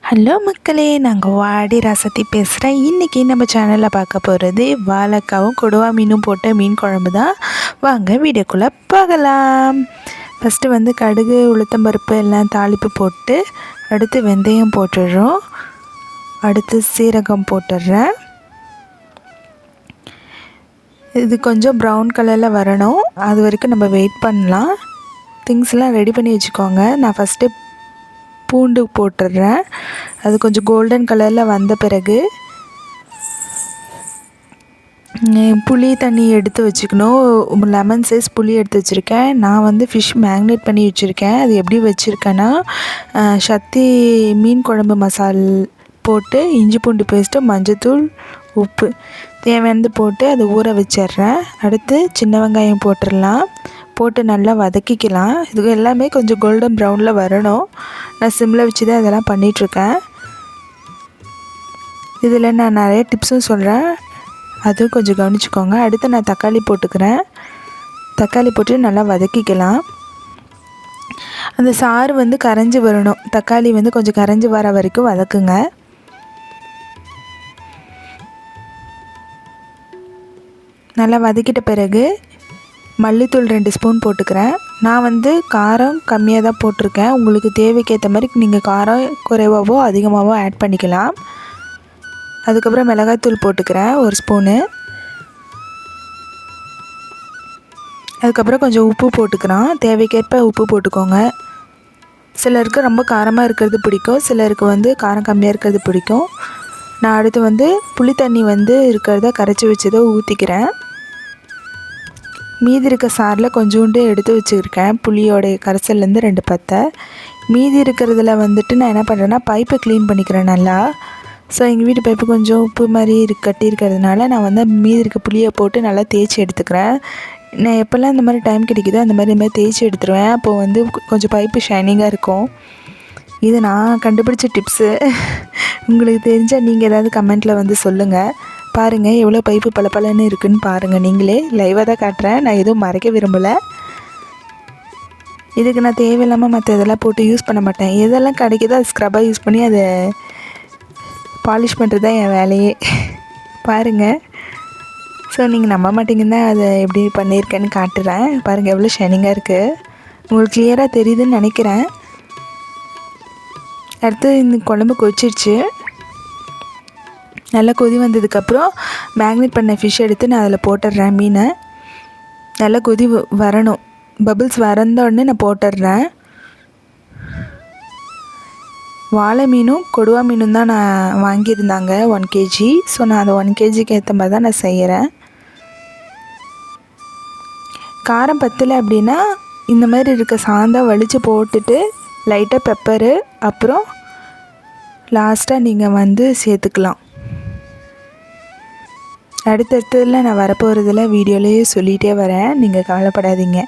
Hello மக்களே, நாங்கள் வாடி ரசத்தி பேசுகிறேன். இன்றைக்கி நம்ம சேனலில் பார்க்க போகிறது வாழைக்காவும் கொடுவா மீனும் போட்ட மீன் குழம்பு தான். வாங்க வீடியோக்குள்ளே பார்க்கலாம். ஃபஸ்ட்டு கடுகு உளுத்தம்பருப்பு எல்லாம் தாளிப்பு போட்டு அடுத்து வெந்தயம் போட்டுடுறோம். அடுத்து சீரகம் போட்டுடுறேன். இது கொஞ்சம் ப்ரௌன் கலரில் வரணும், அது வரைக்கும் நம்ம வெயிட் பண்ணலாம். திங்ஸ்லாம் ரெடி பண்ணி வச்சுக்கோங்க. நான் ஃபஸ்ட்டு பூண்டு போட்டுடுறேன். அது கொஞ்சம் கோல்டன் கலரில் வந்த பிறகு புளி தண்ணி எடுத்து வச்சுக்கணும். லெமன் சைஸ் புளி எடுத்து வச்சுருக்கேன். நான் ஃபிஷ் மேக்னேட் பண்ணி வச்சுருக்கேன். அது எப்படி வச்சுருக்கேன்னா, சக்தி மீன் குழம்பு மசால் போட்டு இஞ்சி பூண்டு பேஸ்ட்டு, மஞ்சத்தூள், உப்பு தேவையானது போட்டு அதை ஊற வச்சிட்றேன். அடுத்து சின்ன வெங்காயம் போட்டுடலாம். போட்டு நல்லா வதக்கிக்கலாம். இது எல்லாமே கொஞ்சம் கோல்டன் ப்ரௌனில் வரணும். நான் சிம்மில் வச்சு தான் இதெல்லாம் பண்ணிகிட்ருக்கேன். இதில் நான் நிறைய டிப்ஸும் சொல்கிறேன், அதுவும் கொஞ்சம் கவனிச்சுக்கோங்க. அடுத்து நான் தக்காளி போட்டுக்கிறேன். தக்காளி போட்டு நல்லா வதக்கிக்கலாம். அந்த சாறு கரைஞ்சி வரணும். தக்காளி கொஞ்சம் கரைஞ்சி வர வரைக்கும் வதக்குங்க. நல்லா வதக்கிட்ட பிறகு மல்லித்தூள் 2 ஸ்பூன் போட்டுக்கிறேன். நான் காரம் கம்மியாக தான் போட்டிருக்கேன். உங்களுக்கு தேவைக்கேற்ற மாதிரி நீங்கள் காரம் குறைவாகவோ அதிகமாகவோ ஆட் பண்ணிக்கலாம். அதுக்கப்புறம் மிளகாய்த்தூள் போட்டுக்கிறேன் 1 ஸ்பூனு. அதுக்கப்புறம் கொஞ்சம் உப்பு போட்டுக்கிறோம். தேவைக்கேற்ப உப்பு போட்டுக்கோங்க. சிலருக்கு ரொம்ப காரமாக இருக்கிறது பிடிக்கும், சிலருக்கு காரம் கம்மியாக இருக்கிறது பிடிக்கும். நான் அடுத்து புளி தண்ணி இருக்கிறத கரைச்சி வச்சதை ஊற்றிக்கிறேன். மீதி இருக்க சாரில் கொஞ்சோண்டு எடுத்து வச்சுருக்கேன். புளியோடைய கரைசல்லேருந்து 2 பத்தை. மீதி இருக்கிறதுல நான் என்ன பண்ணுறேன்னா, பைப்பை க்ளீன் பண்ணிக்கிறேன் நல்லா. ஸோ எங்கள் வீட்டு பைப்பு கொஞ்சம் உப்பு மாதிரி கட்டி இருக்கிறதுனால நான் மீதி இருக்க புளியை போட்டு நல்லா தேய்ச்சி எடுத்துக்கிறேன். நான் எப்போல்லாம் இந்த மாதிரி டைம் கிடைக்குதோ அந்த மாதிரி தேய்ச்சி எடுத்துருவேன். அப்போது கொஞ்சம் பைப்பு ஷைனிங்காக இருக்கும். இது நான் கண்டுபிடிச்ச டிப்ஸு. உங்களுக்கு தெரிஞ்சால் நீங்கள் ஏதாவது கமெண்ட்டில் சொல்லுங்கள். பாருங்கள் எவ்வளோ பைப்பு பளபளன்னு இருக்குதுன்னு பாருங்கள். நீங்களே லைவாக தான் காட்டுறேன், நான் எதுவும் மறைக்க விரும்பலை. இதுக்கு நான் தேவையில்லாமல் மற்ற இதெல்லாம் போட்டு யூஸ் பண்ண மாட்டேன். எதெல்லாம் கிடைக்குதோ அது ஸ்க்ரப்பாக யூஸ் பண்ணி அதை பாலிஷ் பண்ணுறது தான் என் வேலையே. பாருங்கள். ஸோ நீங்கள் நம்ப மாட்டிங்கன்னா அதை எப்படி பண்ணியிருக்கேன்னு காட்டுறேன். பாருங்கள் எவ்வளோ ஷைனிங்காக இருக்குது. உங்களுக்கு கிளியராக தெரியுதுன்னு நினைக்கிறேன். அடுத்து இந்த குழம்பு கொதிச்சிருச்சு. நல்லா கொதி வந்ததுக்கப்புறம் மேக்னேட் பண்ண ஃபிஷ் எடுத்து நான் அதில் போட்டுடுறேன். மீனை நல்லா கொதி வரணும். பபிள்ஸ் வரந்தோடனே நான் போட்டுடுறேன். வாழை மீனும் கொடுவா மீனும் தான் நான் வாங்கியிருந்தாங்க 1 kg. ஸோ நான் அதை 1 kgக்கு ஏற்ற மாதிரி தான் நான் செய்கிறேன். காரம் பத்தலை அப்படின்னா இந்த மாதிரி இருக்க சாந்தா வலித்து போட்டுட்டு லைட்டாக பெப்பரு அப்புறம் லாஸ்ட்டாக நீங்கள் சேர்த்துக்கலாம். அடுத்தடுத்ததில் நான் வரப்போகிறதில் வீடியோலேயே சொல்லிகிட்டே வரேன், நீங்கள் கவலைப்படாதீங்க.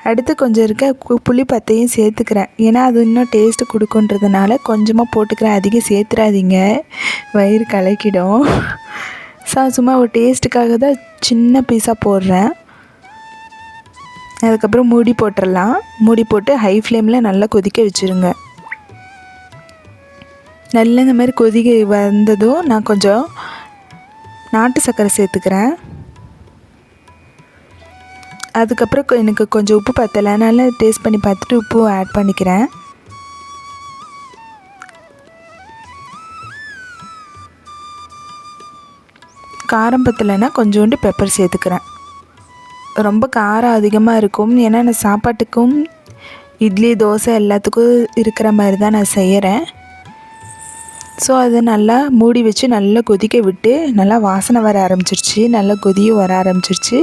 அடுத்து கொஞ்சம் இருக்க புளி பத்தையும் சேர்த்துக்கிறேன். ஏன்னா அது இன்னும் டேஸ்ட்டு கொடுக்குன்றதுனால கொஞ்சமாக போட்டுக்கிறேன். அதிகம் சேர்த்துறாதீங்க, வயிறு கலக்கிடும். சும்மா ஒரு டேஸ்ட்டுக்காக தான் சின்ன பீஸாக போடுறேன். அதுக்கப்புறம் மூடி போட்டுடலாம். மூடி போட்டு ஹை ஃப்ளேமில் நல்லா கொதிக்க வச்சுருங்க. நல்லா இந்த மாதிரி கொதிக்க வந்ததும் நான் கொஞ்சம் நாட்டு சர்க்கரை சேர்த்துக்கிறேன். அதுக்கப்புறம் எனக்கு கொஞ்சம் உப்பு பத்தலை, நல்லா டேஸ்ட் பண்ணி பார்த்துட்டு உப்பு ஆட் பண்ணிக்கிறேன். காரம் பத்தலைன்னா கொஞ்சோண்டு பெப்பர் சேர்த்துக்கிறேன். ரொம்ப காரம் அதிகமாக இருக்கும், ஏன்னா நான் சாப்பாட்டுக்கும் இட்லி தோசை எல்லாத்துக்கும் இருக்கிற மாதிரி தான் நான் செய்கிறேன். ஸோ அதை நல்லா மூடி வச்சு நல்லா கொதிக்க விட்டு நல்லா வாசனை வர ஆரம்பிச்சிருச்சு, நல்லா கொதியும் வர ஆரம்பிச்சிருச்சு.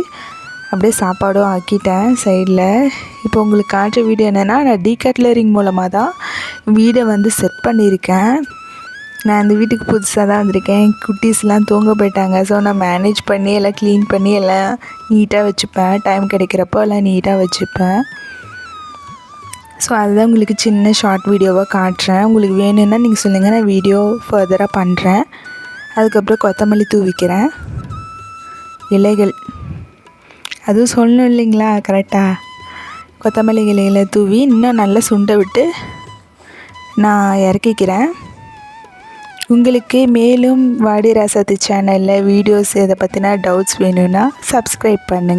அப்படியே சாப்பாடும் ஆக்கிட்டேன் சைடில். இப்போ உங்களுக்கு காட்டுற வீடியோ என்னென்னா, நான் டீகட்லரிங் மூலமாக தான் வீடை செட் பண்ணியிருக்கேன். நான் அந்த வீட்டுக்கு புதுசாக தான் வந்திருக்கேன். குட்டீஸ்லாம் தூங்க போயிட்டாங்க. ஸோ நான் மேனேஜ் பண்ணி எல்லாம் க்ளீன் பண்ணி எல்லாம் நீட்டாக வச்சுப்பேன். டைம் கிடைக்கிறப்போ எல்லாம் நீட்டாக வச்சுப்பேன். ஸோ அதுதான் உங்களுக்கு சின்ன ஷார்ட் வீடியோவாக காட்டுறேன். உங்களுக்கு வேணும்னா நீங்கள் சொல்லுங்கள், நான் வீடியோ ஃபர்தராக பண்ணுறேன். அதுக்கப்புறம் கொத்தமல்லி தூவிக்கிறேன். இலைகள் அதுவும் சொல்லணும் இல்லைங்களா, கரெக்டாக கொத்தமல்லி இலைகளை தூவி இன்னும் நல்லா சுண்டை விட்டு நான் இறக்கிக்கிறேன். உங்களுக்கு மேலும் வாடி ராசாத்தி சேனலில் வீடியோஸ் இதை பற்றின டவுட்ஸ் வேணும்னா சப்ஸ்கிரைப் பண்ணுங்கள்.